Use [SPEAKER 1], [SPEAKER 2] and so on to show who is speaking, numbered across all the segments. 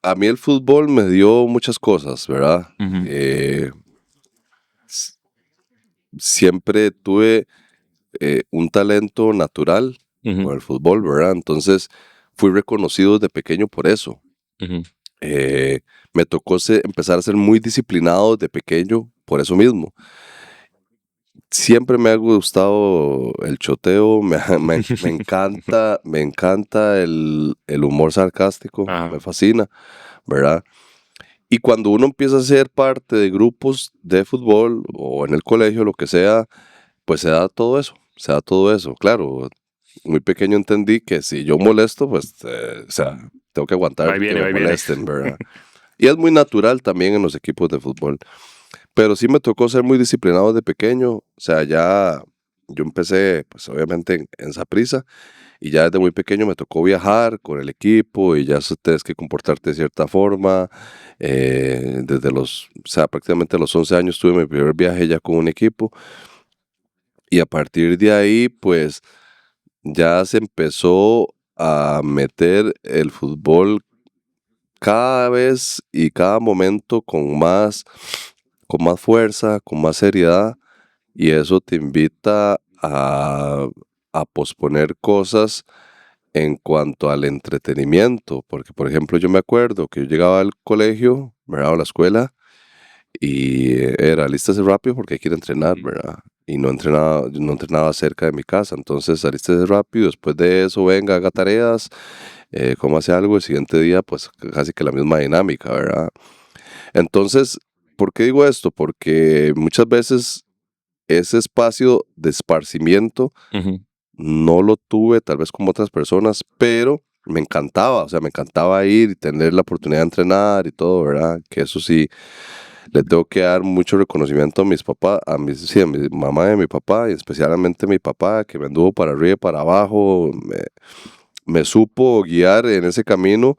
[SPEAKER 1] a mí el fútbol me dio muchas cosas, ¿verdad? Siempre tuve un talento natural con el fútbol, ¿verdad? Entonces fui reconocido desde pequeño por eso. Me tocó empezar a ser muy disciplinado desde pequeño por eso mismo. Siempre me ha gustado el choteo, me encanta el humor sarcástico, me fascina, ¿verdad? Y cuando uno empieza a ser parte de grupos de fútbol o en el colegio, lo que sea, pues se da todo eso. Claro, muy pequeño entendí que si yo molesto, pues, o sea, tengo que aguantar que me molesten, ¿verdad? Y es muy natural también en los equipos de fútbol. Pero sí me tocó ser muy disciplinado desde pequeño. O sea, ya yo empecé, pues obviamente en Saprissa, y ya desde muy pequeño me tocó viajar con el equipo y ya tienes que comportarte de cierta forma. Desde o sea, prácticamente a los 11 años tuve mi primer viaje ya con un equipo. Y a partir de ahí, pues ya se empezó a meter el fútbol cada vez y cada momento con más fuerza, con más seriedad, y eso te invita a posponer cosas en cuanto al entretenimiento, porque por ejemplo yo me acuerdo que yo llegaba al colegio, ¿verdad? O a la escuela, y era lístase rápido porque hay que ir a entrenar, ¿verdad? Y no entrenaba cerca de mi casa, entonces alístese rápido, después de eso venga, haga tareas, cómo hace algo, el siguiente día pues casi que la misma dinámica, ¿verdad? Entonces, ¿por qué digo esto? Porque muchas veces ese espacio de esparcimiento no lo tuve tal vez como otras personas, pero me encantaba, o sea, me encantaba ir y tener la oportunidad de entrenar y todo, ¿verdad? Que eso sí, le tengo que dar mucho reconocimiento a mis papás, a mi mamá y a mi papá, y especialmente a mi papá, que me anduvo para arriba y para abajo, me supo guiar en ese camino,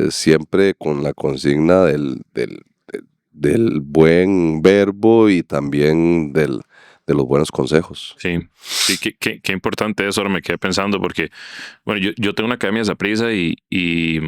[SPEAKER 1] siempre con la consigna del buen verbo y también de los buenos consejos.
[SPEAKER 2] Sí, qué importante eso. Ahora me quedé pensando porque, bueno, yo tengo una academia de Saprissa y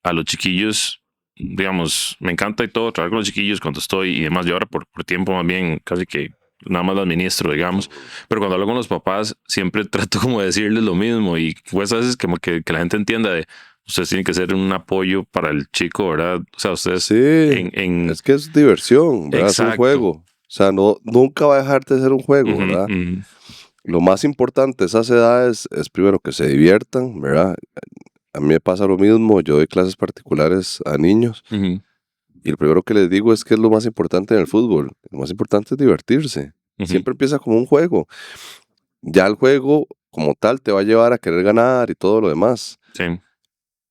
[SPEAKER 2] a los chiquillos, digamos, me encanta y todo, trabajar con los chiquillos cuando estoy y demás. Yo ahora por tiempo más bien casi que nada más lo administro, digamos. Pero cuando hablo con los papás, siempre trato como de decirles lo mismo y pues a veces como que la gente entienda de ustedes tienen que ser un apoyo para el chico, ¿verdad? O sea, ustedes
[SPEAKER 1] Sí, es que es diversión, ¿verdad?
[SPEAKER 2] Exacto.
[SPEAKER 1] Es un juego. O sea, nunca va a dejar de ser un juego, ¿verdad? Lo más importante de esas edades es primero que se diviertan, ¿verdad? A mí me pasa lo mismo, yo doy clases particulares a niños y lo primero que les digo es que es lo más importante en el fútbol. Lo más importante es divertirse. Siempre empieza como un juego. Ya el juego como tal te va a llevar a querer ganar y todo lo demás.
[SPEAKER 2] Sí.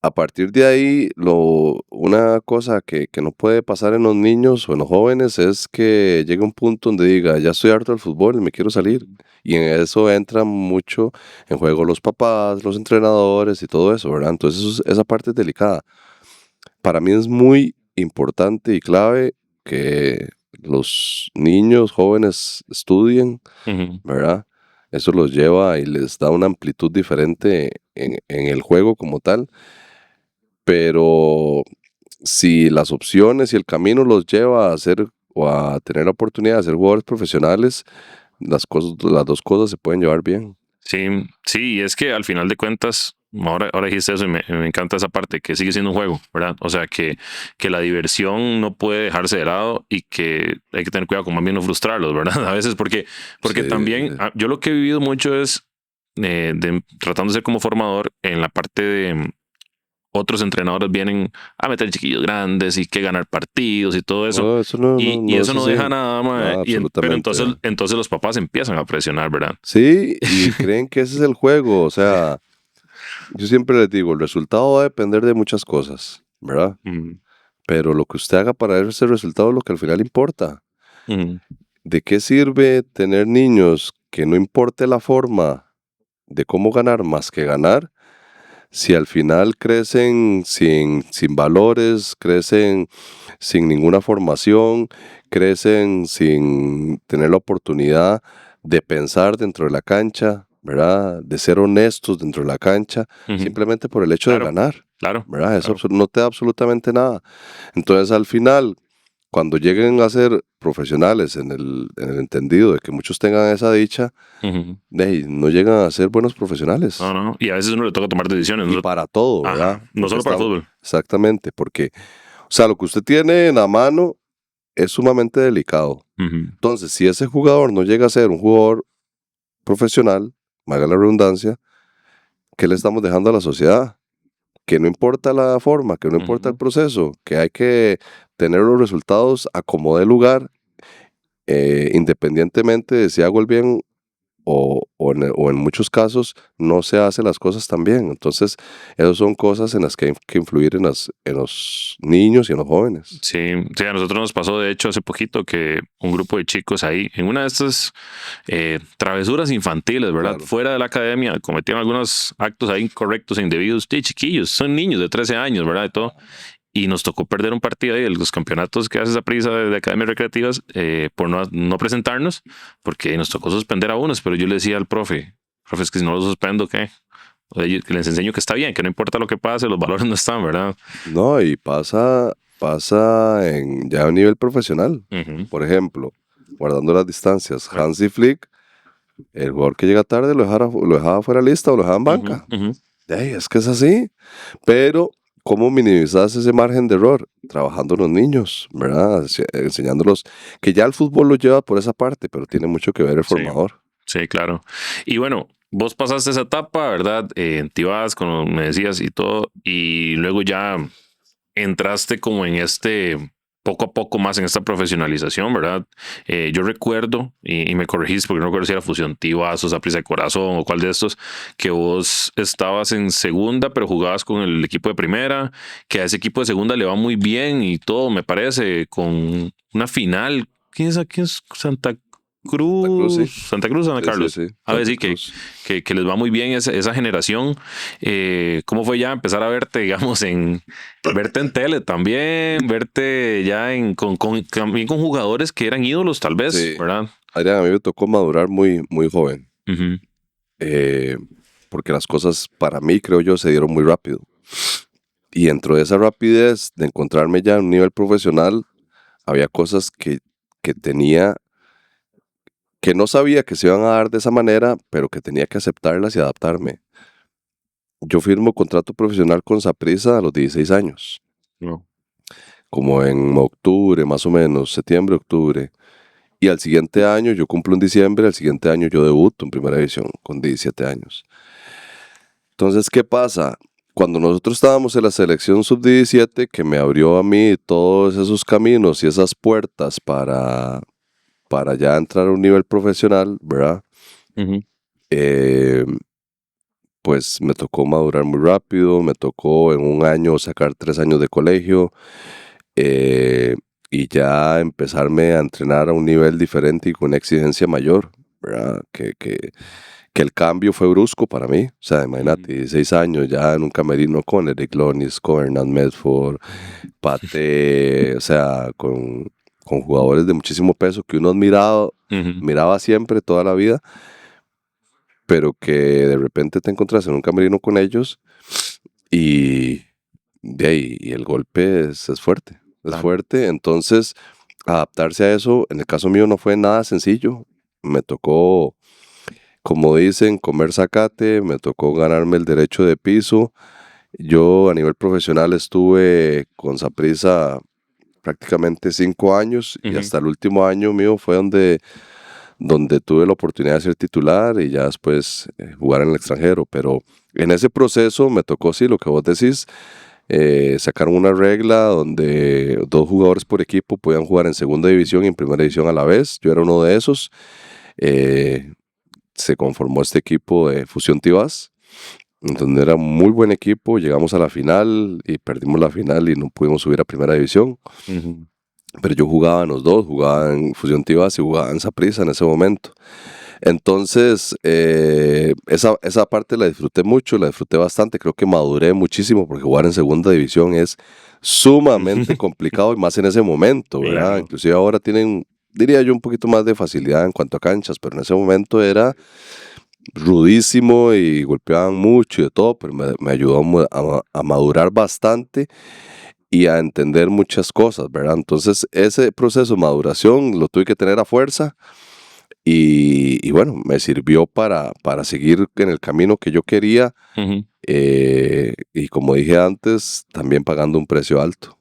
[SPEAKER 1] A partir de ahí, una cosa que no puede pasar en los niños o en los jóvenes es que llegue un punto donde diga, ya estoy harto del fútbol y me quiero salir. Y en eso entra mucho en juego los papás, los entrenadores y todo eso, ¿verdad? Entonces esa parte es delicada. Para mí es muy importante y clave que los niños, jóvenes estudien, ¿verdad? Eso los lleva y les da una amplitud diferente en el juego como tal. Pero si las opciones y el camino los lleva a hacer o a tener la oportunidad de ser jugadores profesionales, las dos cosas se pueden llevar bien.
[SPEAKER 2] Sí, y es que al final de cuentas, ahora dijiste eso y me encanta esa parte, que sigue siendo un juego, ¿verdad? O sea, que la diversión no puede dejarse de lado y que hay que tener cuidado con más bien no frustrarlos, ¿verdad? A veces porque
[SPEAKER 1] Sí,
[SPEAKER 2] también yo lo que he vivido mucho es tratando de ser como formador en la parte de otros entrenadores vienen a meter chiquillos grandes y que ganar partidos y todo eso.
[SPEAKER 1] no, eso no
[SPEAKER 2] Y
[SPEAKER 1] es
[SPEAKER 2] eso no
[SPEAKER 1] así.
[SPEAKER 2] deja nada,
[SPEAKER 1] No,
[SPEAKER 2] mae. Pero
[SPEAKER 1] absolutamente.
[SPEAKER 2] entonces los papás empiezan a presionar, ¿verdad?
[SPEAKER 1] Sí, y creen que ese es el juego. O sea, yo siempre les digo, el resultado va a depender de muchas cosas, ¿verdad? Pero lo que usted haga para ese resultado es lo que al final importa. ¿De qué sirve tener niños que no importe la forma de cómo ganar más que ganar? Si al final crecen sin valores, crecen sin ninguna formación, crecen sin tener la oportunidad de pensar dentro de la cancha, ¿verdad? De ser honestos dentro de la cancha, simplemente por el hecho de
[SPEAKER 2] Claro.
[SPEAKER 1] ganar.
[SPEAKER 2] Claro.
[SPEAKER 1] ¿Verdad? Eso no te da absolutamente nada. Entonces, al final, cuando lleguen a ser profesionales en el entendido de que muchos tengan esa dicha, no llegan a ser buenos profesionales.
[SPEAKER 2] No. Y a veces uno le toca tomar decisiones.
[SPEAKER 1] Y para todo, ¿verdad?
[SPEAKER 2] No solo para fútbol.
[SPEAKER 1] Exactamente, porque, o sea, lo que usted tiene en la mano es sumamente delicado. Entonces, si ese jugador no llega a ser un jugador profesional, valga la redundancia, ¿qué le estamos dejando a la sociedad? Que no importa la forma, que no importa el proceso, que hay que tener los resultados a como dé lugar, independientemente de si hago el bien o en muchos casos no se hacen las cosas tan bien. Entonces, esas son cosas en las que hay que influir en los niños y en los jóvenes.
[SPEAKER 2] Sí, a nosotros nos pasó, de hecho, hace poquito que un grupo de chicos ahí, en una de estas travesuras infantiles, ¿verdad? Claro. Fuera de la academia, cometían algunos actos ahí incorrectos e indebidos. Chiquillos, son niños de 13 años, ¿verdad? Y todo. Y nos tocó perder un partido ahí de los campeonatos que hace Saprissa de academias recreativas por no presentarnos, porque nos tocó suspender a unos, pero yo le decía al profe, es que si no lo suspendo, ¿qué? O sea, que les enseño que está bien, que no importa lo que pase, los valores no están, ¿verdad?
[SPEAKER 1] No, y pasa ya a un nivel profesional. Por ejemplo, guardando las distancias, Hansi Flick, el jugador que llega tarde lo dejaba fuera de lista o lo dejaba en banca. Es que es así, pero ¿cómo minimizas ese margen de error? Trabajando los niños, ¿verdad? Enseñándolos que ya el fútbol lo lleva por esa parte, pero tiene mucho que ver el formador.
[SPEAKER 2] Sí, claro. Y bueno, vos pasaste esa etapa, ¿verdad? En Tibás, como me decías y todo, y luego ya entraste como en poco a poco más en esta profesionalización, ¿verdad? Yo recuerdo, y me corregís porque no recuerdo si era Fusión Tibás o Saprissa de Corazón o cuál de estos, que vos estabas en segunda, pero jugabas con el equipo de primera, que a ese equipo de segunda le va muy bien y todo, me parece, con una final. ¿Quién es Santa Cruz, Ana Carlos.
[SPEAKER 1] Sí.
[SPEAKER 2] A ver, sí, que les va muy bien esa generación. ¿Cómo fue ya empezar a verte, digamos, verte en tele también, verte ya también con jugadores que eran ídolos, tal vez, sí. ¿Verdad?
[SPEAKER 1] Adrián, a mí me tocó madurar muy, muy joven. Porque las cosas, para mí, creo yo, se dieron muy rápido. Y dentro de esa rapidez de encontrarme ya en un nivel profesional, había cosas que tenía que no sabía que se iban a dar de esa manera, pero que tenía que aceptarlas y adaptarme. Yo firmo contrato profesional con Saprissa a los 16 años.
[SPEAKER 2] No.
[SPEAKER 1] Como en octubre, más o menos, septiembre, octubre. Y al siguiente año, yo cumplo en diciembre, al siguiente año yo debuto en primera división con 17 años. Entonces, ¿qué pasa? Cuando nosotros estábamos en la selección sub-17, que me abrió a mí todos esos caminos y esas puertas para ya entrar a un nivel profesional, ¿verdad? Pues me tocó madurar muy rápido, me tocó en un año sacar 3 años de colegio y ya empezarme a entrenar a un nivel diferente y con una exigencia mayor, ¿verdad? Que el cambio fue brusco para mí. O sea, imagínate, 16 años ya en un camerino con Eric Lonis, con Hernán Medford, Pate, o sea, con jugadores de muchísimo peso que uno miraba siempre, toda la vida, pero que de repente te encontrás en un camerino con ellos y el golpe es fuerte, fuerte. Entonces, adaptarse a eso, en el caso mío no fue nada sencillo. Me tocó, como dicen, comer zacate, me tocó ganarme el derecho de piso. Yo a nivel profesional estuve con Saprissa prácticamente 5 años y hasta el último año mío fue donde tuve la oportunidad de ser titular y ya después jugar en el extranjero. Pero en ese proceso me tocó, sí, lo que vos decís, sacaron una regla donde 2 jugadores por equipo podían jugar en segunda división y en primera división a la vez. Yo era uno de esos. Se conformó este equipo de Fusión Tibás, donde era un muy buen equipo. Llegamos a la final y perdimos la final y no pudimos subir a primera división. Pero yo jugaba en los dos, jugaba en Fusión Tibás y jugaba en Saprissa en ese momento. Entonces, esa parte la disfruté mucho, la disfruté bastante. Creo que maduré muchísimo porque jugar en segunda división es sumamente complicado y más en ese momento, ¿verdad? Claro. Inclusive ahora tienen, diría yo, un poquito más de facilidad en cuanto a canchas, pero en ese momento era rudísimo y golpeaban mucho y de todo, pero me ayudó a madurar bastante y a entender muchas cosas, ¿verdad? Entonces ese proceso de maduración lo tuve que tener a fuerza y bueno, me sirvió para seguir en el camino que yo quería y como dije antes, también pagando un precio alto.